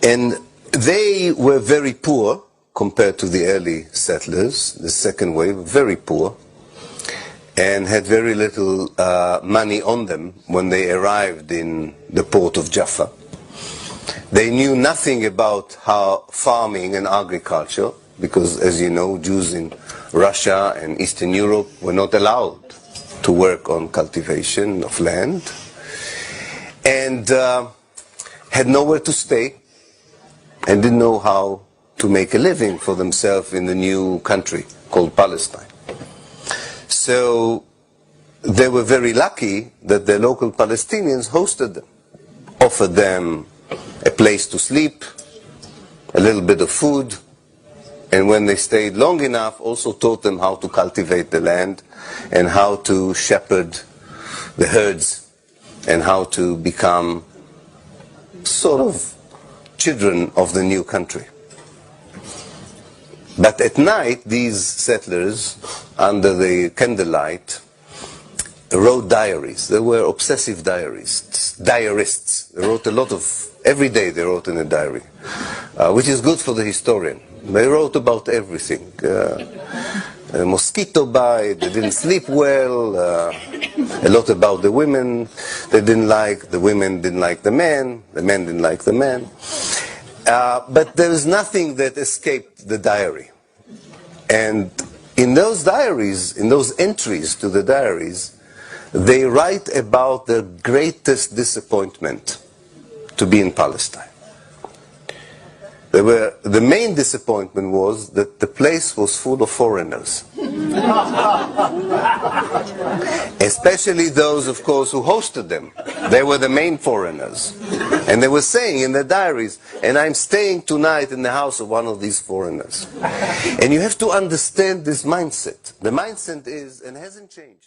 And they were very poor compared to the early settlers, the second wave, very poor, and had very little money on them when they arrived in the port of Jaffa. They knew nothing about how farming and agriculture, because as you know, Jews in Russia and Eastern Europe were not allowed to work on cultivation of land, and had nowhere to stay, and didn't know how to make a living for themselves in the new country called Palestine. So they were very lucky that the local Palestinians hosted them, offered them a place to sleep, a little bit of food, and when they stayed long enough, also taught them how to cultivate the land and how to shepherd the herds and how to become sort of children of the new country. But at night, these settlers, under the candlelight, wrote diaries. They were obsessive diarists. They wrote a lot of, every day they wrote in a diary, which is good for the historian. They wrote about everything. A mosquito bite, they didn't sleep well, a lot about the women they didn't like, the women didn't like the men didn't like the men. But there is nothing that escaped the diary. And in those diaries, in those entries to the diaries, they write about their greatest disappointment to be in Palestine. The main disappointment was that the place was full of foreigners. Especially those, of course, who hosted them. They were the main foreigners. And they were saying in their diaries, and I'm staying tonight in the house of one of these foreigners. And you have to understand this mindset. The mindset is, and hasn't changed.